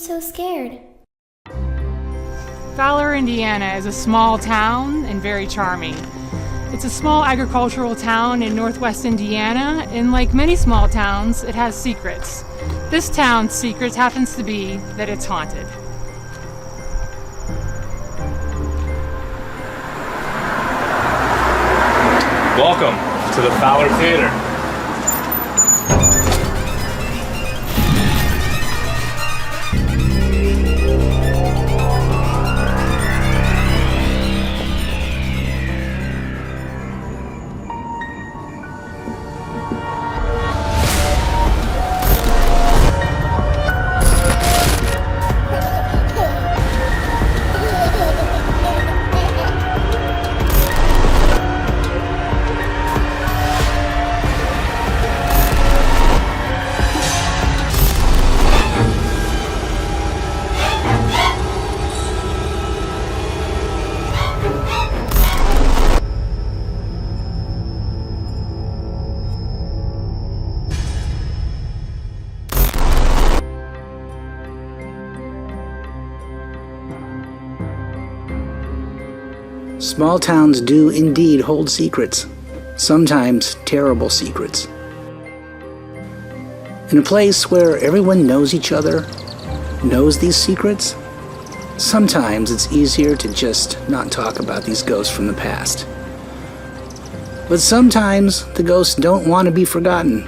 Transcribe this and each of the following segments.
so scared? Fowler, Indiana is a small town and very charming. It's a small agricultural town in northwest Indiana, and like many small towns, it has secrets. This town's secret happens to be that it's haunted. Welcome to the Fowler Theater. Small towns do indeed hold secrets, sometimes terrible secrets. In a place where everyone knows each other, knows these secrets, sometimes it's easier to just not talk about these ghosts from the past. But sometimes the ghosts don't want to be forgotten.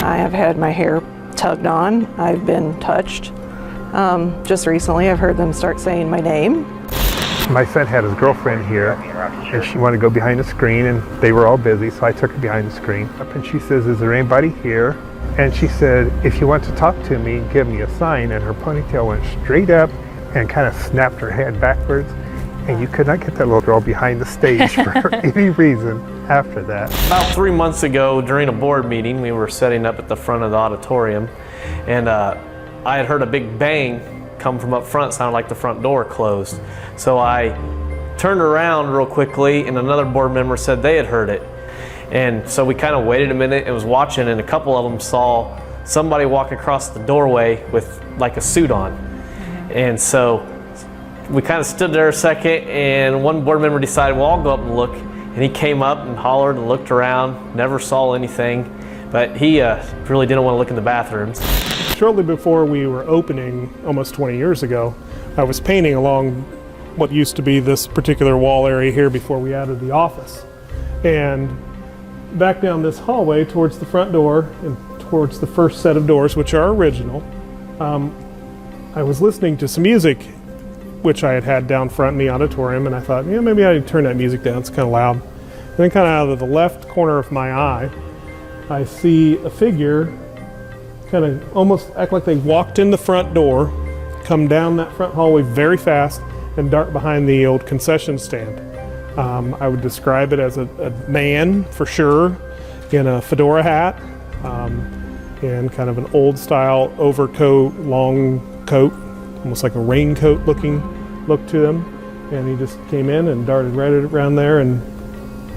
I have had my hair tugged on. I've been touched. Just recently I've heard them start saying my name. My son had his girlfriend here, and she wanted to go behind the screen, and they were all busy, so I took her behind the screen. And she says, "Is there anybody here?" And she said, "If you want to talk to me, give me a sign." And her ponytail went straight up and kind of snapped her head backwards. And you could not get that little girl behind the stage for any reason after that. About 3 months ago, during a board meeting, we were setting up at the front of the auditorium, and I had heard a big bang come from up front. Sounded like the front door closed. So I turned around real quickly, and another board member said they had heard it. And so we kind of waited a minute and was watching, and a couple of them saw somebody walk across the doorway with like a suit on. And so we kind of stood there a second, and one board member decided, well, I'll go up and look. And he came up and hollered and looked around, never saw anything, but he really didn't want to look in the bathrooms. Shortly before we were opening, almost 20 years ago, I was painting along what used to be this particular wall area here before we added the office. And back down this hallway towards the front door and towards the first set of doors, which are original, I was listening to some music which I had had down front in the auditorium, and I thought, yeah, maybe I'd turn that music down, it's kind of loud. And then kind of out of the left corner of my eye, I see a figure kind of almost act like they walked in the front door, come down that front hallway very fast, and dart behind the old concession stand. I would describe it as a man, for sure, in a fedora hat, and kind of an old style overcoat, long coat, almost like a raincoat looking look to him. And he just came in and darted right around there, and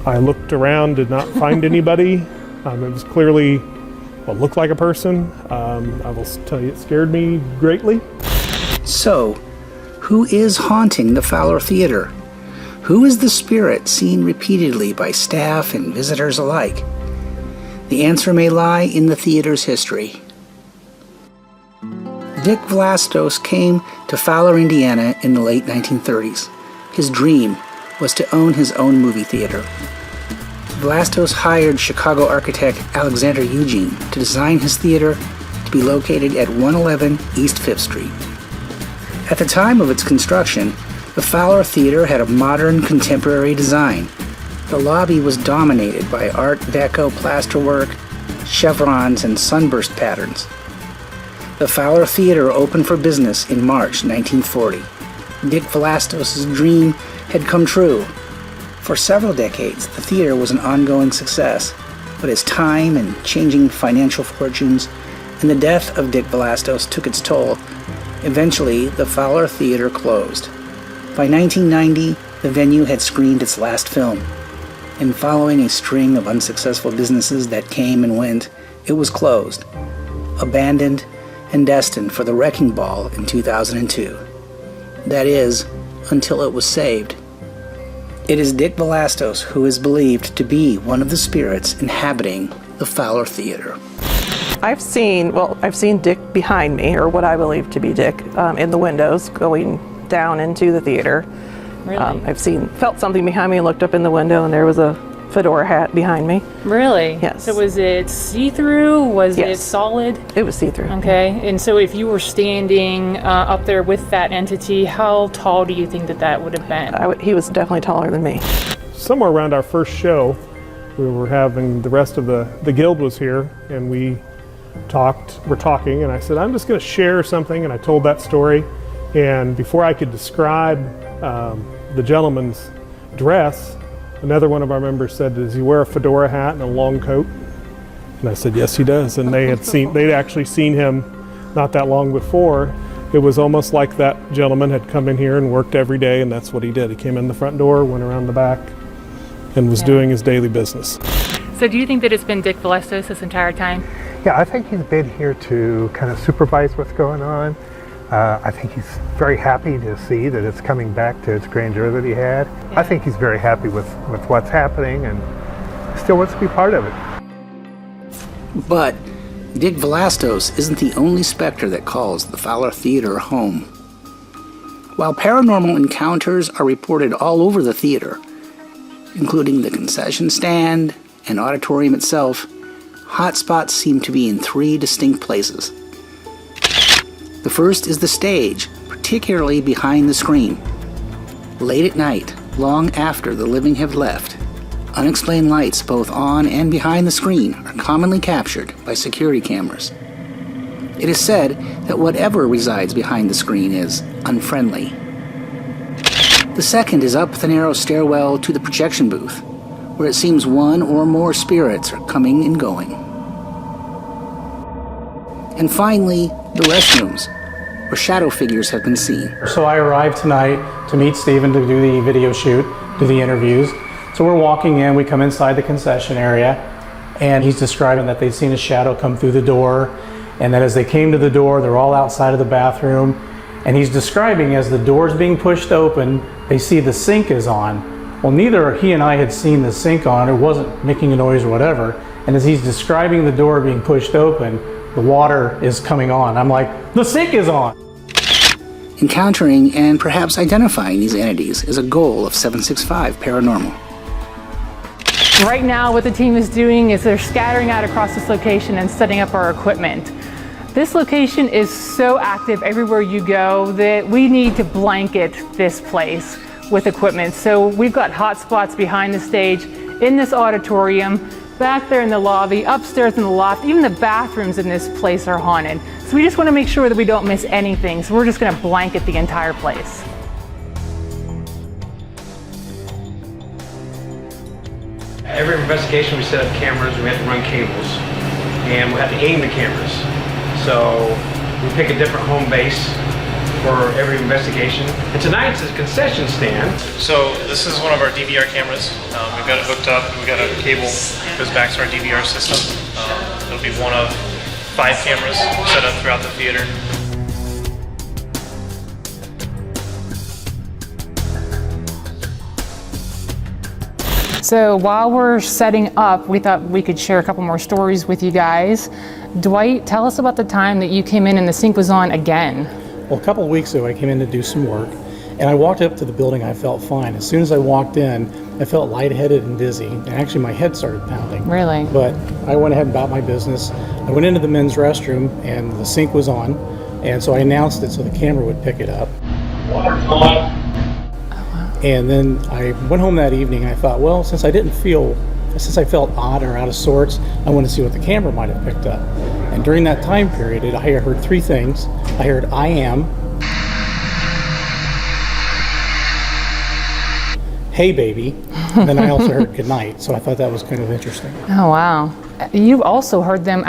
I looked around, did not find anybody. It was clearly what looked like a person. I will tell you, it scared me greatly. So, who is haunting the Fowler Theater? Who is the spirit seen repeatedly by staff and visitors alike? The answer may lie in the theater's history. Dick Vlastos came to Fowler, Indiana in the late 1930s. His dream was to own his own movie theater. Vlastos hired Chicago architect Alexander Eugene to design his theater to be located at 111 East 5th Street. At the time of its construction, the Fowler Theater had a modern contemporary design. The lobby was dominated by Art Deco plasterwork, chevrons, and sunburst patterns. The Fowler Theater opened for business in March 1940. Dick Vlastos' dream had come true. For several decades, the theater was an ongoing success, but as time and changing financial fortunes and the death of Dick Vlastos took its toll, eventually the Fowler Theater closed. By 1990, the venue had screened its last film, and following a string of unsuccessful businesses that came and went, it was closed, abandoned, and destined for the wrecking ball in 2002. That is, until it was saved. It is Dick Velastos who is believed to be one of the spirits inhabiting the Fowler Theater. I've seen Dick behind me, or what I believe to be Dick, in the windows going down into the theater. Really? I've felt something behind me and looked up in the window, and there was a fedora hat behind me. Really? Yes. So was it see-through? Was it solid? It was see-through. Okay. And so if you were standing up there with that entity, how tall do you think that would have been? He was definitely taller than me. Somewhere around our first show, we were having, the rest of the guild was here, and we're talking, and I said, I'm just going to share something, and I told that story. And before I could describe the gentleman's dress, another one of our members said, does he wear a fedora hat and a long coat? And I said, yes, he does. And they'd actually seen him not that long before. It was almost like that gentleman had come in here and worked every day, and that's what he did. He came in the front door, went around the back, and was doing his daily business. So do you think that it's been Dick Velastos this entire time? Yeah, I think he's been here to kind of supervise what's going on. I think he's very happy to see that it's coming back to its grandeur that he had. Yeah. I think he's very happy with what's happening and still wants to be part of it. But Dick Velastos isn't the only specter that calls the Fowler Theater home. While paranormal encounters are reported all over the theater, including the concession stand and auditorium itself, hotspots seem to be in 3 distinct places. The first is the stage, particularly behind the screen. Late at night, long after the living have left, unexplained lights both on and behind the screen are commonly captured by security cameras. It is said that whatever resides behind the screen is unfriendly. The second is up the narrow stairwell to the projection booth, where it seems one or more spirits are coming and going. And finally, the restrooms, where shadow figures have been seen. So I arrived tonight to meet Steven to do the video shoot, do the interviews. So we're walking in, we come inside the concession area, and he's describing that they'd seen a shadow come through the door, and that as they came to the door, they're all outside of the bathroom. And he's describing as the door's being pushed open, they see the sink is on. Well, neither he and I had seen the sink on, it wasn't making a noise or whatever. And as he's describing the door being pushed open, the water is coming on. I'm like, the sink is on! Encountering and perhaps identifying these entities is a goal of 765 Paranormal. Right now, what the team is doing is they're scattering out across this location and setting up our equipment. This location is so active everywhere you go that we need to blanket this place with equipment. So we've got hot spots behind the stage, in this auditorium, back there in the lobby, upstairs in the loft, even the bathrooms in this place are haunted. So we just want to make sure that we don't miss anything. So we're just going to blanket the entire place. Every investigation we set up cameras, we have to run cables, and we have to aim the cameras. So we pick a different home base for every investigation. And tonight's is a concession stand. So this is one of our DVR cameras. We've got it hooked up. We've got a cable that goes back to our DVR system. It'll be one of 5 cameras set up throughout the theater. So while we're setting up, we thought we could share a couple more stories with you guys. Dwight, tell us about the time that you came in and the sink was on again. Well, a couple of weeks ago, I came in to do some work, and I walked up to the building. I felt fine. As soon as I walked in, I felt lightheaded and dizzy, and actually my head started pounding. Really? But I went ahead and about my business. I went into the men's restroom, and the sink was on, and so I announced it so the camera would pick it up. Water's on. And then I went home that evening, and I thought, well, since I felt odd or out of sorts, I wanted to see what the camera might have picked up. And during that time period, I heard 3 things. I heard, I am, hey baby, and then I also heard good night. So I thought that was kind of interesting. Oh, wow. You've also heard them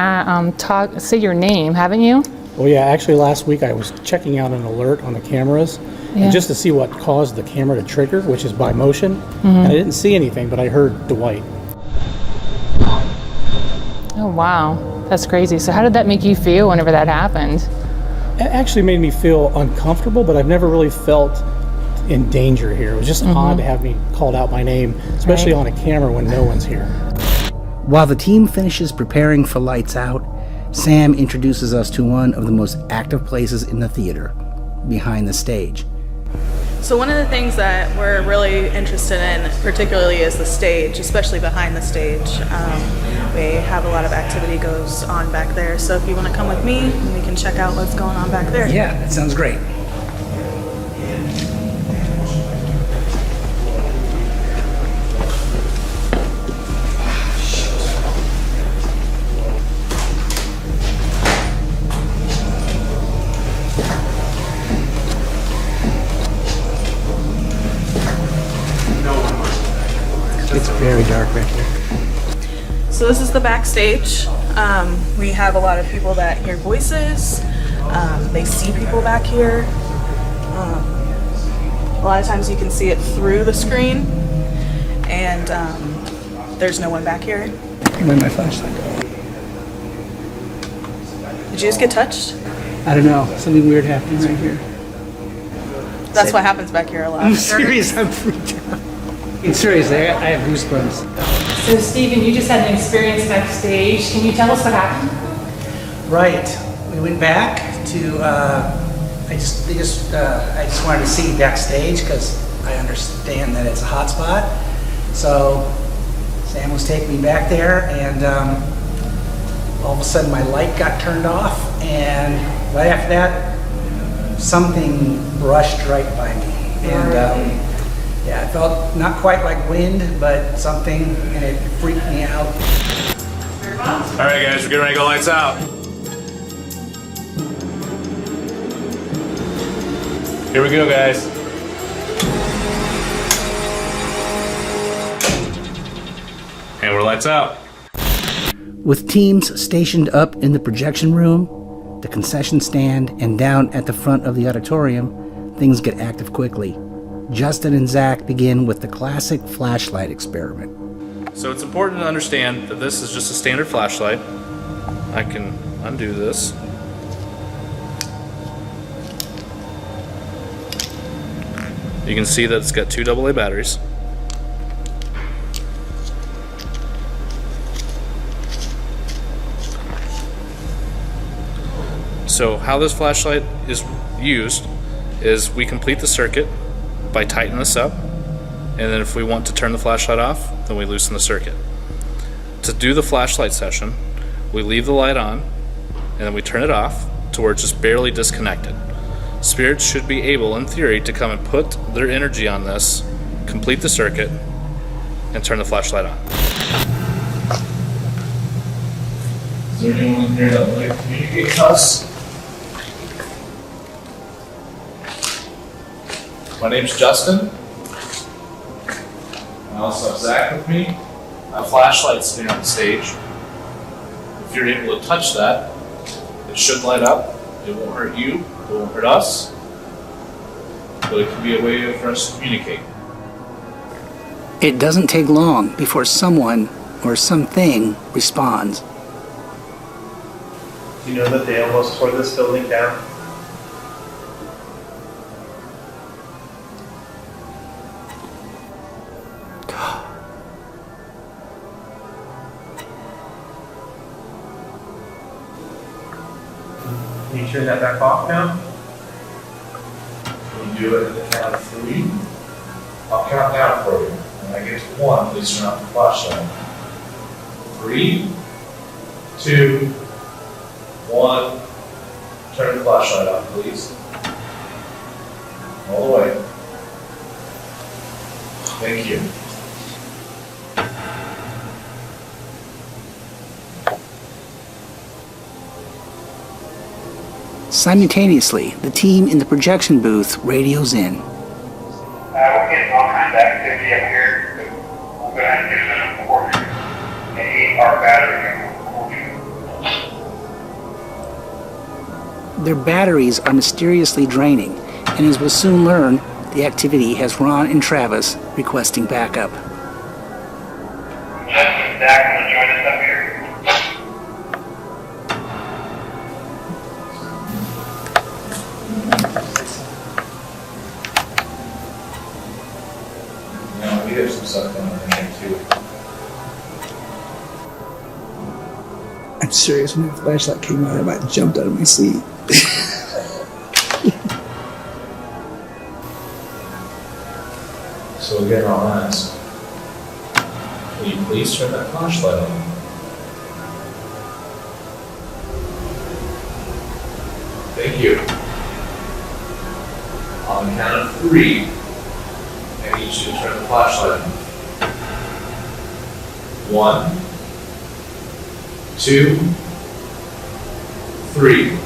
say your name, haven't you? Well, yeah, actually last week I was checking out an alert on the cameras, and just to see what caused the camera to trigger, which is by motion. And I didn't see anything, but I heard Dwight. Oh, wow. That's crazy. So how did that make you feel whenever that happened? It actually made me feel uncomfortable, but I've never really felt in danger here. It was just odd to have me called out by name, especially on a camera when no one's here. While the team finishes preparing for lights out, Sam introduces us to one of the most active places in the theater, behind the stage. So one of the things that we're really interested in particularly is the stage, especially behind the stage. We have a lot of activity goes on back there, so if you want to come with me, we can check out what's going on back there. Yeah, that sounds great. It's very dark back here. So this is the backstage. We have a lot of people that hear voices. They see people back here. A lot of times you can see it through the screen, and there's no one back here. Where'd my flashlight go? Did you just get touched? I don't know. Something weird happening right here. That's what happens back here a lot. I'm serious. I'm freaked out. It's serious. I have goosebumps. So Steven, you just had an experience backstage. Can you tell us what happened? Right. We went back to. I just wanted to see backstage because I understand that it's a hot spot. So Sam was taking me back there, and all of a sudden my light got turned off, and right after that, something brushed right by me, and. Yeah, it felt not quite like wind, but something, and it freaked me out. All right, guys, we're getting ready to go lights out. Here we go, guys. And we're lights out. With teams stationed up in the projection room, the concession stand, and down at the front of the auditorium, things get active quickly. Justin and Zach begin with the classic flashlight experiment. So it's important to understand that this is just a standard flashlight. I can undo this. You can see that it's got 2 AA batteries. So how this flashlight is used is we complete the circuit by tightening this up, and then if we want to turn the flashlight off, then we loosen the circuit. To do the flashlight session, we leave the light on, and then we turn it off to where it's just barely disconnected. Spirits should be able, in theory, to come and put their energy on this, complete the circuit, and turn the flashlight on. Is there anyone in here that would like to communicate with us? My name's Justin. I also have Zach with me. I have flashlights here on the stage. If you're able to touch that, it should light up. It won't hurt you, it won't hurt us, but it can be a way for us to communicate. It doesn't take long before someone or something responds. Do you know that they almost tore this building down? Can you turn that back off now? When you do it at the count of 3, I'll count down for you. When I get to 1, please turn off the flashlight. 3, 2, 1. Turn the flashlight off, please. All the way. Thank you. Simultaneously, the team in the projection booth radios in. We're getting all kinds of activity up here. We'll go ahead and get it in for you. And our battery. Their batteries are mysteriously draining, and as we'll soon learn, the activity has Ron and Travis requesting backup. Justin and Zach will join us up here. We have some stuff going on in here too. I'm serious, when that flashlight came on, I about jumped out of my seat. So again, I'll ask, will you please turn that flashlight on? Thank you. On the count of 3, I need you to turn the flashlight on. 1, 2, 3.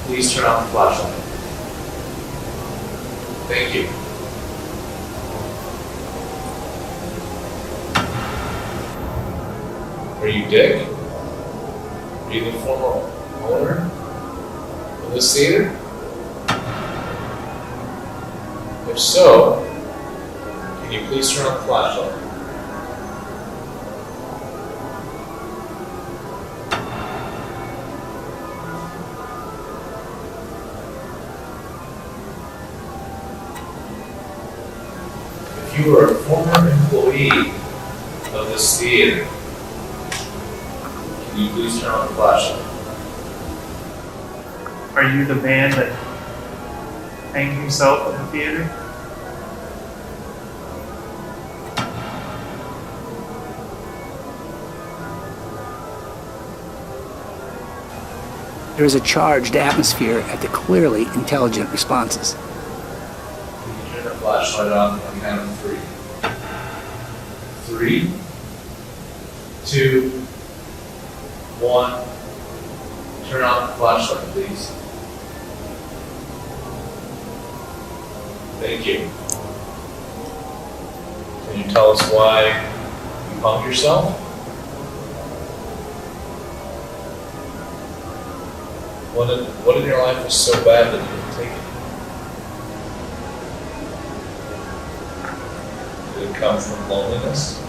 Please turn off the flashlight. Thank you. Are you Dick? Are you the former owner of this theater? If so, can you please turn on the flashlight? If you are a former employee of this theater, can you please turn on the flashlight? Are you the man that hanged himself at the theater? There is a charged atmosphere at the clearly intelligent responses. Can you turn the flashlight on the count of 3? 3, 2, 1. Turn on the flashlight, please. Thank you. Can you tell us why you hung yourself? What in your life was so bad that you didn't take it? Did it come from loneliness?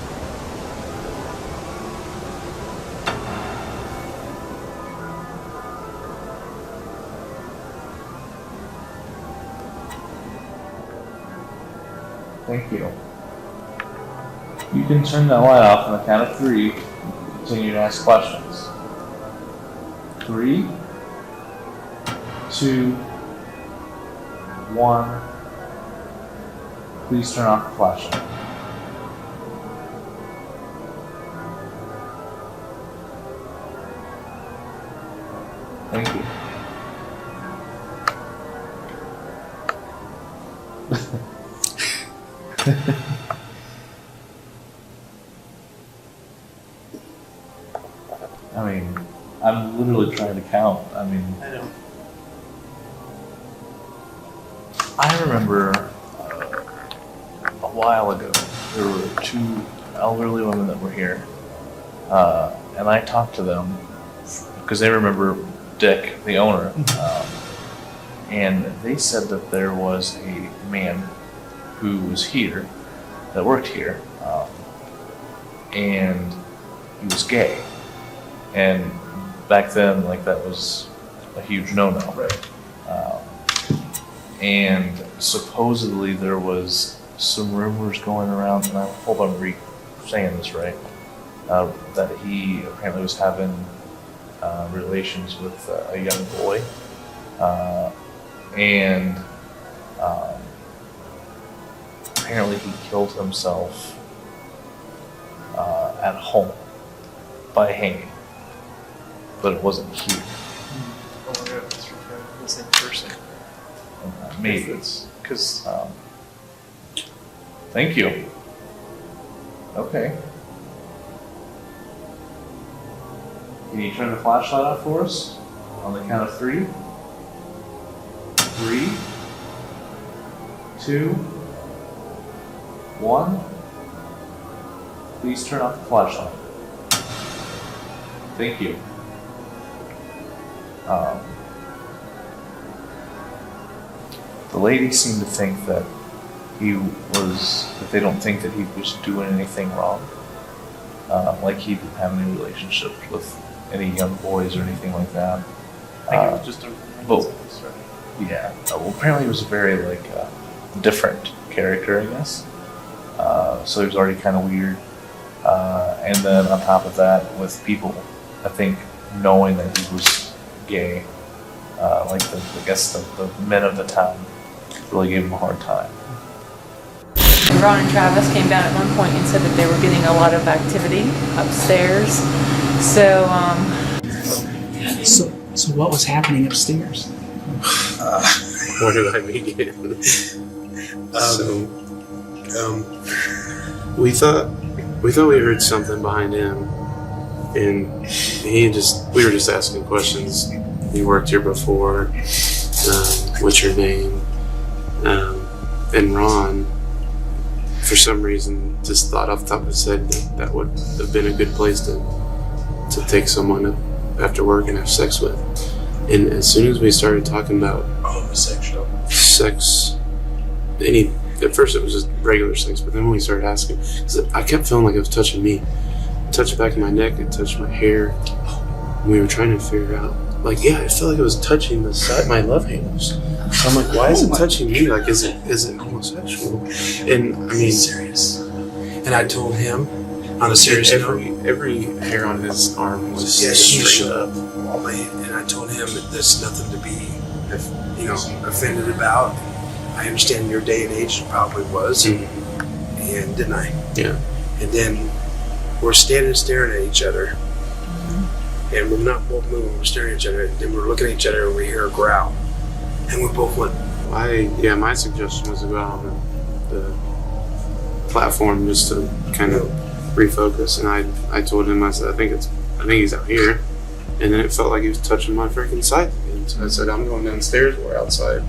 Thank you. You can turn that light off on the count of 3 and continue to ask questions. 3, 2, 1. Please turn off the flashlight. Thank you. I mean, I'm literally trying to count. I mean, I know. I remember a while ago, there were 2 elderly women that were here, and I talked to them because they remember Dick, the owner, and they said that there was a man who was here, that worked here, and he was gay. And back then, like, that was a huge no-no. Right. And supposedly there was some rumors going around, and I hope I'm saying this right, that he apparently was having relations with a young boy, and apparently he killed himself at home by hanging, but it wasn't here. Oh my god, that's the same person. Maybe it's because. Thank you. Okay. Can you turn the flashlight off for us on the count of 3? 3, 2, 1. Please turn off the flashlight. Thank you. The ladies seem to think that that they don't think that he was doing anything wrong. Like he didn't have any relationship with any young boys or anything like that. I think it was just a yeah. Well, apparently he was a very different character, I guess. so he was already kind of weird. And then on top of that, with people, I think, knowing that he was gay, like the men of the town really gave him a hard time. Ron and Travis came down at one point and said that they were getting a lot of activity upstairs. So, So what was happening upstairs? Where did I begin? We thought we heard something behind him, and we were just asking questions. You worked here before. What's your name? And Ron, for some reason, just thought off the top of his head that would have been a good place to take someone up after work and have sex with. And as soon as we started talking about homosexual sex, at first it was just regular sex, but then when we started asking, cause I kept feeling like it was touching me. It touched the back of my neck, it touched my hair. And we were trying to figure out, like, yeah, it felt like it was touching the side, my love handles. So I'm like, why is it touching me? Like, is it homosexual? And I mean, serious. And I told him, on a serious note, every hair on his arm was straight up. And I told him that there's nothing to be, offended about. I understand your day and age probably was, and didn't I? Yeah. And then we're standing staring at each other, and we're not both moving. We're staring at each other, and then we're looking at each other, and we hear a growl, and we both went. My suggestion was to go out on the platform just to kind of refocus, and I told him, I said, I think he's out here, and then it felt like he was touching my freaking side again. So I said, I'm going downstairs. We're outside.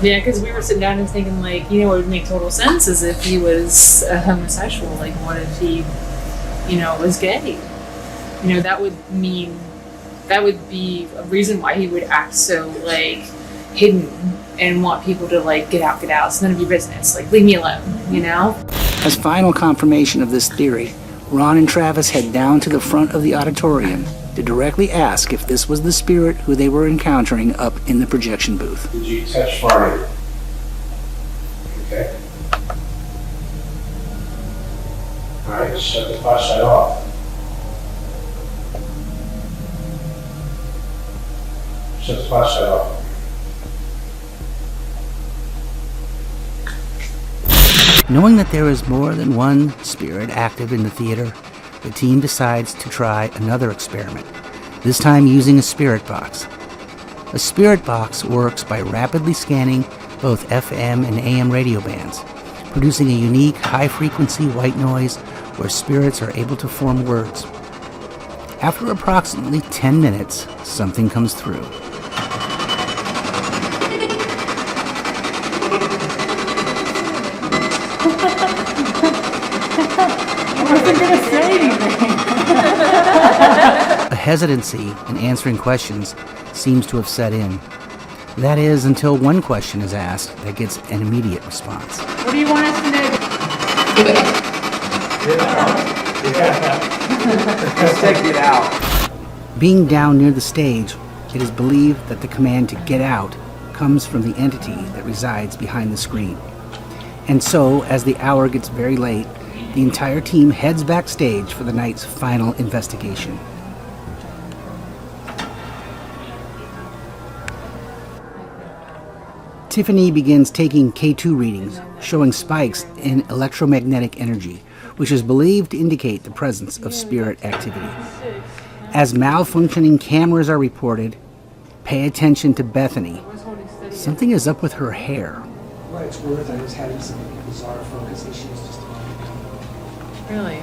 yeah, because we were sitting down and thinking, like, what would make total sense is if he was a homosexual. Like, what if he, was gay? That would be a reason why he would act so, like, hidden and want people to, like, get out. It's none of your business. Like, leave me alone, As final confirmation of this theory, Ron and Travis head down to the front of the auditorium to directly ask if this was the spirit who they were encountering up in the projection booth. Did you touch fire? Okay. Alright, shut the flashlight off. Shut the flashlight off. Knowing that there is more than one spirit active in the theater, the team decides to try another experiment, this time using a spirit box. A spirit box works by rapidly scanning both FM and AM radio bands, producing a unique high-frequency white noise where spirits are able to form words. After approximately 10 minutes, something comes through. A hesitancy in answering questions seems to have set in. That is, until one question is asked that gets an immediate response. What do you want us to do? Let's take it out. Being down near the stage, it is believed that the command to get out comes from the entity that resides behind the screen. And so, as the hour gets very late, the entire team heads backstage for the night's final investigation. Tiffany begins taking K2 readings, showing spikes in electromagnetic energy, which is believed to indicate the presence of spirit activity. As malfunctioning cameras are reported, pay attention to Bethany. Something is up with her hair. Right, it's weird. I was having some bizarre focus issues just a moment ago. Really?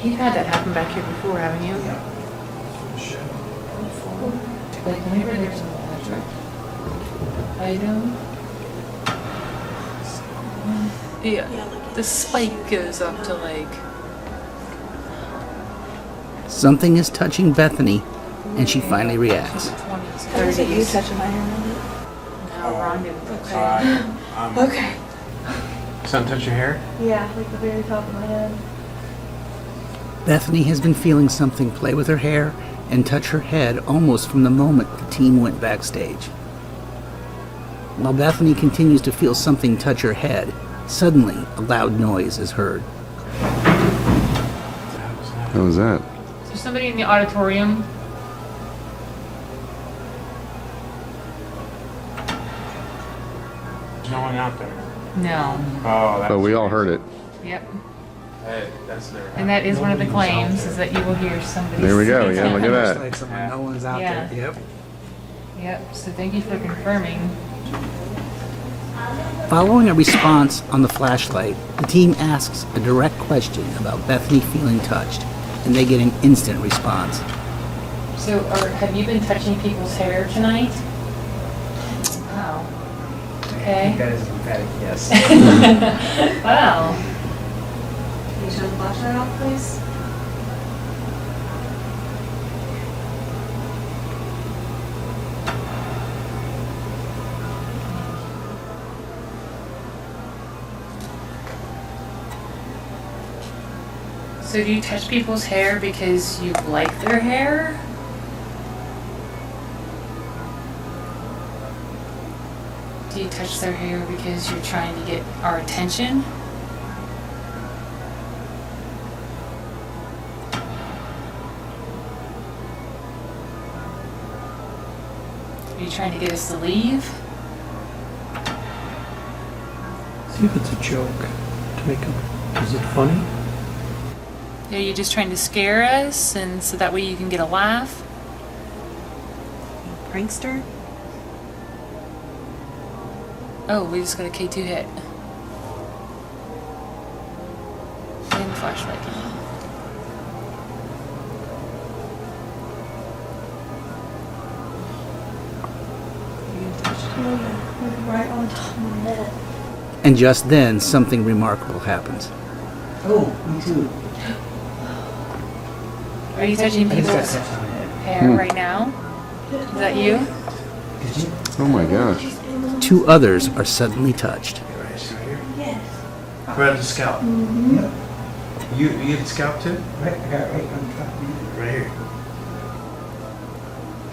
You've had that happen back here before, haven't you? Yeah. Like whenever there's an electric item. Yeah, the spike goes up to like... Something is touching Bethany, and she finally reacts. 20s, 30s. Was it you touching my hair? No, Ron didn't. Okay. Okay. Something touch your hair? Yeah, like the very top of my head. Bethany has been feeling something play with her hair and touch her head almost from the moment the team went backstage. While Bethany continues to feel something touch her head, suddenly a loud noise is heard. What was that? Is there somebody in the auditorium? There's no one out there. No. Oh, that's But we all heard it. Yep. Hey, that's never And that is one of the claims, is that you will hear somebody. There we go. singing. Yeah, look at that. Like someone, no one's out Yeah. there. Yep. Yep, so thank you for confirming. Following a response on the flashlight, the team asks a direct question about Bethany feeling touched, and they get an instant response. So, have you been touching people's hair tonight? Wow. Okay. That is an emphatic yes. Wow. Can you turn the flashlight off, please? So do you touch people's hair because you like their hair? Do you touch their hair because you're trying to get our attention? Are you trying to get us to leave? See if it's a joke to make them. Is it funny? Are you just trying to scare us and so that way you can get a laugh? Prankster? Oh, we just got a K2 hit. And flashlight. Right on top of my head. And just then, something remarkable happens. Oh, me too. Are you touching I just got people's touched on the head. hair right now? Is that you? Did you? Oh my gosh. Two others are suddenly touched. Right here. Yes. Right on the scalp. Yep. You get the scalp too? Right, I got it right on top of you. Right here.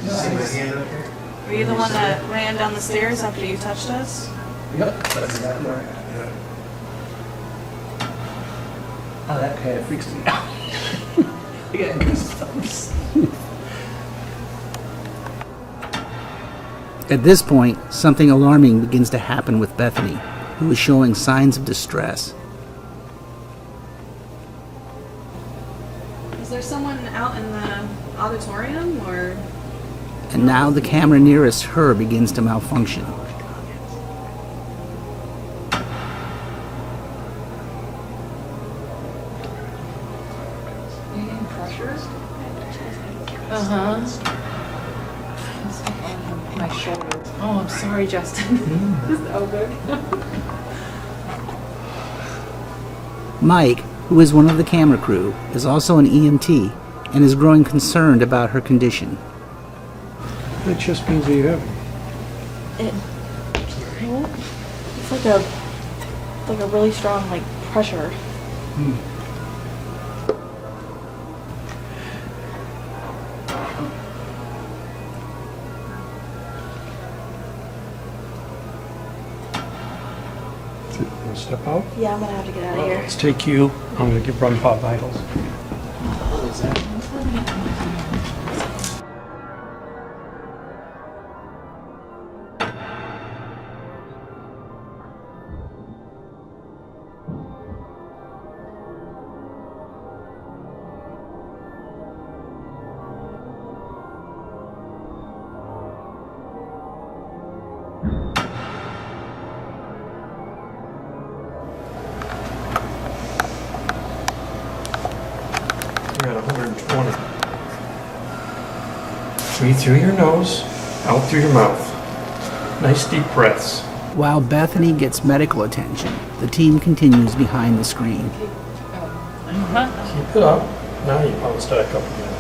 No, See I my just- hand up there? Were you the one that ran down the stairs after you touched us? Yep. That's exactly right. Oh, that kind of freaks me out. I got goosebumps. At this point, something alarming begins to happen with Bethany, who is showing signs of distress. Is there someone out in the auditorium or? And now the camera nearest her begins to malfunction. Are you getting pressure? Uh-huh. My shoulder. Oh, I'm sorry, Justin. Is that okay? Mike, who is one of the camera crew, is also an EMT and is growing concerned about her condition. That just means that you have It's like a really strong pressure. step out. Yeah, I'm gonna have to get out of here. Let's take you. I'm gonna give run pop vitals. You're at 120. Breathe through your nose, out through your mouth. Nice deep breaths. While Bethany gets medical attention, the team continues behind the screen. Keep it up. Now you bounce back up again.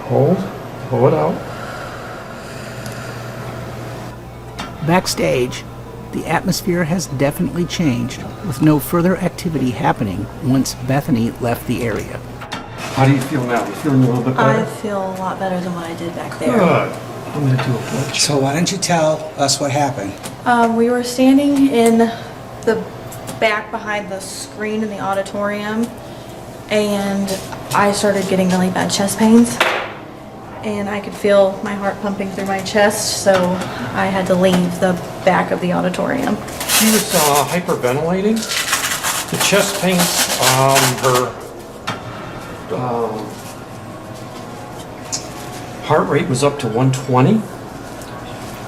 Hold. Pull it out. Backstage, The atmosphere has definitely changed, with no further activity happening once Bethany left the area. How do you feel now? You feeling a little bit better? I feel a lot better than what I did back there. Good. I'm going to do a blood check. So why don't you tell us what happened? We were standing in the back behind the screen in the auditorium, and I started getting really bad chest pains. And I could feel my heart pumping through my chest, so I had to leave the back of the auditorium. She was hyperventilating. The chest pains, her heart rate was up to 120.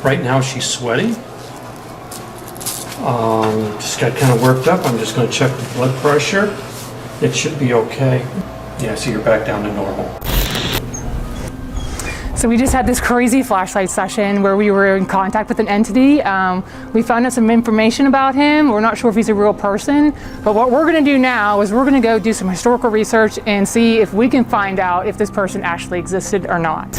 Right now she's sweaty. Just got kind of worked up. I'm just going to check the blood pressure. It should be okay. Yeah, so you're back down to normal. So we just had this crazy flashlight session where we were in contact with an entity. We found out some information about him. We're not sure if he's a real person, but what we're gonna do now is we're gonna go do some historical research and see if we can find out if this person actually existed or not.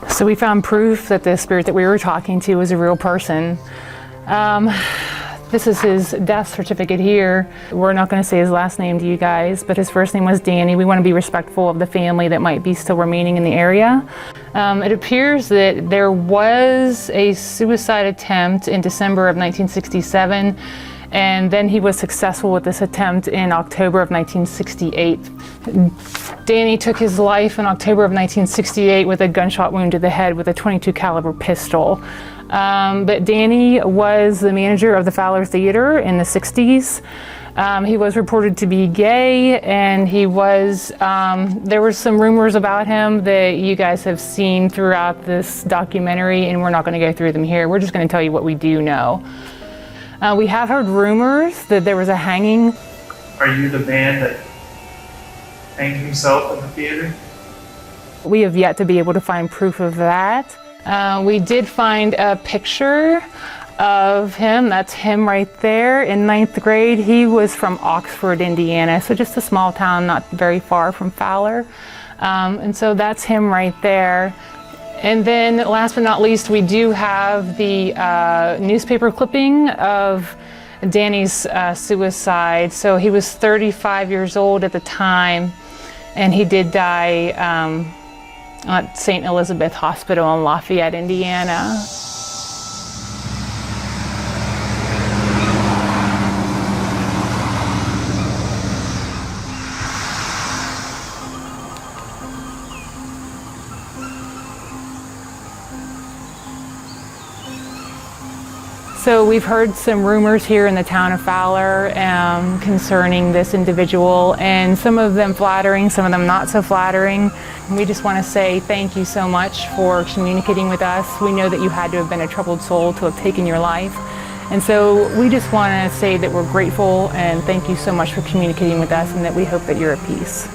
So we found proof that the spirit that we were talking to was a real person. This is his death certificate here. We're not going to say his last name to you guys, but his first name was Danny. We want to be respectful of the family that might be still remaining in the area. It appears that there was a suicide attempt in December of 1967, and then he was successful with this attempt in October of 1968. Danny took his life in October of 1968 with a gunshot wound to the head with a .22 caliber pistol. But Danny was the manager of the Fowler Theater in the 60s. He was reported to be gay, and he was, there were some rumors about him that you guys have seen throughout this documentary, and we're not going to go through them here. We're just going to tell you what we do know. We have heard rumors that there was a hanging. Are you the man that hanged himself in the theater? We have yet to be able to find proof of that. We did find a picture of him. That's him right there in 9th grade. He was from Oxford, Indiana, so just a small town not very far from Fowler. And so that's him right there. And then last but not least, we do have the newspaper clipping of Danny's suicide. So he was 35 years old at the time, and he did die at St. Elizabeth Hospital in Lafayette, Indiana. So we've heard some rumors here in the town of Fowler concerning this individual, and some of them flattering, some of them not so flattering. We just want to say thank you so much for communicating with us. We know that you had to have been a troubled soul to have taken your life. And so we just want to say that we're grateful and thank you so much for communicating with us, and that we hope that you're at peace.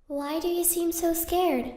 Why do you seem so scared?